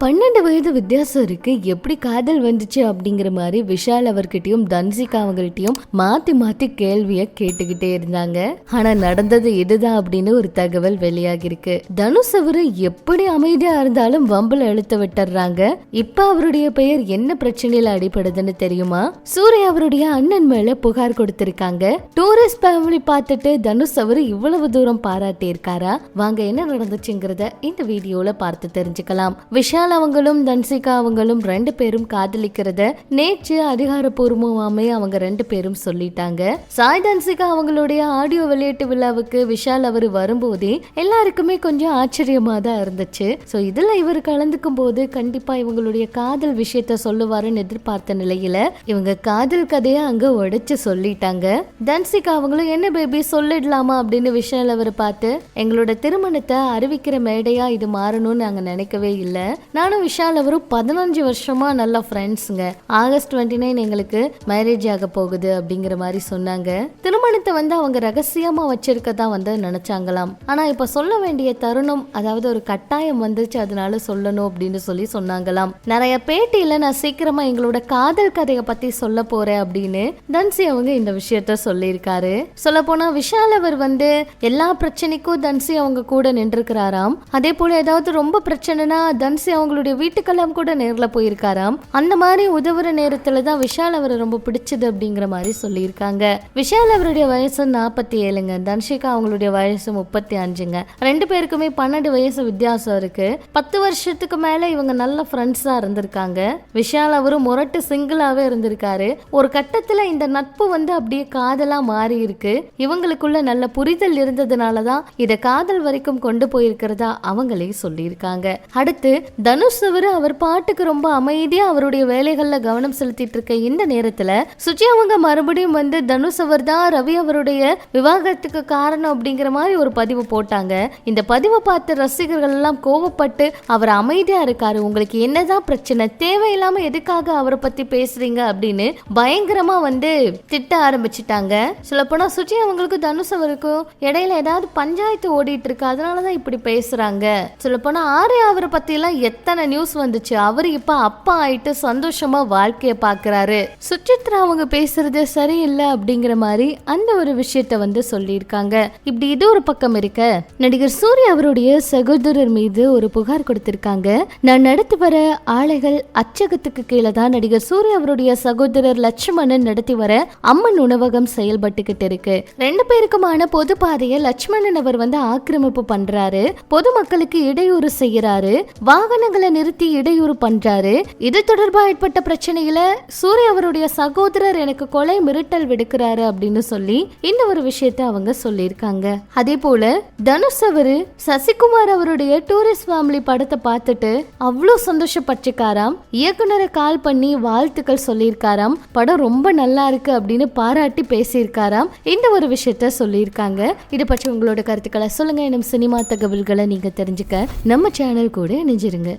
12 வயது வித்தியாசம் இருக்கு, எப்படி காதல் வந்துச்சு அப்படிங்கிற மாதிரி விஷால் அவர்கிட்டயும் தன்சிகா அவங்கள்ட்டையும் மாத்தி மாத்தி கேள்விய கேட்டுக்கிட்டே இருந்தாங்க. ஆனா நடந்தது இதுதான் அப்படின்னு ஒரு தகவல் வெளியாகி இருக்கு. தனுஷ் அவரு எப்படி அமைதியா இருந்தாலும் வம்புல இழுத்து விட்டுறாங்க. இப்ப அவருடைய பெயர் என்ன பிரச்சனையில அடிபடுதுன்னு தெரியுமா? சூர்யா அவருடைய அண்ணன் மேல புகார் கொடுத்திருக்காங்க. டூரிஸ்ட் ஃபேமிலி பார்த்துட்டு தனுஷ் அவரு இவ்வளவு தூரம் பாராட்டி இருக்காரா? வாங்க என்ன நடந்துச்சுங்கிறத இந்த வீடியோல பார்த்து தெரிஞ்சுக்கலாம். விஷால் அவங்களும் தன்சிகா அவங்களும் 2 பேரும் காதலிக்கிறத நேற்று அதிகாரப்பூர்வமாமே அவங்க 2 பேரும் சொல்லிட்டாங்க. சாய் தன்சிகா அவங்களுடைய ஆடியோ வெளியீட்டு விழாவுக்கு விஷால் அவர் வரும்போதே எல்லாருக்குமே கொஞ்சம் ஆச்சரியமா தான் இருந்துச்சு. சோ இதுல இவர் கலந்துக்கும் போது கண்டிப்பா இவங்களுடைய காதல் விஷயத்த சொல்லுவாருன்னு எதிர்பார்த்த நிலையில இவங்க காதல் கதையை அங்க உடைச்சு சொல்லிட்டாங்க. தன்சிகா அவங்களும் என்ன பேபி சொல்லிடலாமா அப்படின்னு விஷால் அவரை பார்த்து, எங்களோட திருமணத்தை அறிவிக்கிற மேடையா இது மாறணும்னு நாங்க நினைக்கவே இல்லை. நானும் விஷால் அவரும் 15 வருஷமா நல்ல ஃப்ரெண்ட்ஸுங்க. ஆகஸ்ட் 29 எங்களுக்கு மேரேஜ் ஆக போகுது அப்படிங்கிற மாதிரி சொன்னாங்க. திருமணத்தை அவங்க ரகசியமா வச்சிருக்கதான் நினைச்சாங்களாம். ஆனா இப்ப சொல்ல வேண்டிய தருணம், அதாவது ஒரு கட்டாயம் வந்துச்சு, அதனால சொல்லணும் அப்படின்னு சொன்னாங்களாம். நிறைய பேட்டியில நான் சீக்கிரமா எங்களோட காதல் கதையை பத்தி சொல்ல போறேன் அப்படின்னு தன்சி அவங்க இந்த விஷயத்த சொல்லியிருக்காரு. சொல்ல போனா விஷால் அவர் எல்லா பிரச்சனைக்கும் தன்சி அவங்க கூட நின்றுக்கிறாராம். அதே போல ஏதாவது ரொம்ப பிரச்சனைனா தன்சி அவங்களுடைய வீட்டுக்கெல்லாம் கூட நேர்ல போயிருக்காராம். அந்த மாதிரி உதவுற நேரத்துல தான் விஷால் அவரை ரொம்ப பிடிச்சது அப்படிங்கிற மாதிரி சொல்லியிருக்காங்க. விஷால் அவருடைய வயசு 47ங்க, தன்சிகா அவங்களுடைய வயசு 35ங்க. 2 பேருக்குமே 12 வயசு வித்தியாசம் இருக்கு. 10 வருஷத்துக்கு மேல இவங்க நல்ல ஃப்ரெண்ட்ஸா இருந்திருக்காங்க. விஷால் அவரு முரட்டு சிங்கிளாவே இருந்திருக்காரு. ஒரு கட்டத்துல இந்த நட்பு அப்படியே காதலா மாறி இருக்கு. இவங்களுக்குள்ள நல்ல புரிதல் இருந்ததுனாலதான் இத காதல் வரைக்கும் கொண்டு போயிருக்கிறதா அவங்களே சொல்லியிருக்காங்க. அடுத்து தனுஷ் அவர் பாட்டுக்கு ரொம்ப அமைதியா அவருடைய வேலைகள்ல கவனம் செலுத்திட்டு இருக்க இந்த நேரத்துல சுஜி அவங்க மறுபடியும் தனுஷ் அவர் தான் ரவி அவருடைய விவாகரத்துக்கு காரணம் அப்படிங்கிற மாதிரி ஒரு பதிவு போட்டாங்க. இந்த பதிவை பார்த்து ரசிகர்கள் எல்லாம் கோவப்பட்டு அவர் அமைதியா இருக்காரு, உங்களுக்கு என்னதான் பிரச்சனை, தேவையில்லாம எதுக்காக அவரை பத்தி பேசுறீங்க அப்படின்னு பயங்கரமா திட்ட ஆரம்பிச்சுட்டாங்க. சொல்ல போனா சுஜி அவங்களுக்கு தனுஷ் அவருக்கும் இடையில ஏதாவது பஞ்சாயத்து ஓடிட்டு இருக்கு, அதனாலதான் இப்படி பேசுறாங்க. சொல்ல போனா ஆர்யா அவரை பத்தி எல்லாம் எத்தனை நியூஸ் வந்துச்சு. அவர் இப்ப அப்பா ஆயிட்டு சந்தோஷமா வாழ்க்கைய பாக்குறாரு. சுசித்ரா அவங்க பேசுறது சரியில்லை அப்படிங்கிற மாதிரி அந்த ஒரு விஷயத்த சொல்லியிருக்காங்க. இப்படி இது ஒரு பக்கம் இருக்க, நடிகர் சூர்யா அவருடைய சகோதரர் மீது ஒரு புகார் கொடுத்திருக்காங்க. நான் நடத்தி வர ஆலைகள் அச்சகத்துக்கு கீழே தான் நடிகர் சூர்யா அவருடைய சகோதரர் லட்சுமணன் நடத்தி வர அம்மன் உணவகம் செயல்பட்டுக்கிட்டு இருக்கு. 2 பேருக்குமான பொது பாதையை லட்சுமணன் அவர் ஆக்கிரமிப்பு பண்றாரு, பொதுமக்களுக்கு இடையூறு செய்யறாரு, வாகனங்களை நிறுத்தி இடையூறு பண்றாரு. இது தொடர்பா ஏற்பட்ட பிரச்சனையில சூர்யா அவருடைய சகோதரர் எனக்கு கொலை மிரட்டல் விடுக்கிறாரு அப்படின்னு சொல்லி இந்த ஒரு விஷயத்தை அவங்க சொல்லியிருக்காங்க. அதே போல தனுஷ் அவரு சசிகுமார் அவருடைய டூரிஸ்ட் ஃபேமிலி படத்தை பார்த்துட்டு அவ்வளோ சந்தோஷப்பட்டிருக்காராம். இயக்குனரை கால் பண்ணி வாழ்த்துக்கள் சொல்லியிருக்காராம். படம் ரொம்ப நல்லா இருக்கு அப்படின்னு பாராட்டி பேசியிருக்காராம். இந்த ஒரு விஷயத்த சொல்லியிருக்காங்க. இதை பற்றி உங்களோட கருத்துக்களை சொல்லுங்க. இன்னும் சினிமா தகவல்களை நீங்க தெரிஞ்சுக்க நம்ம சேனல் கூட இணைஞ்சிருங்க.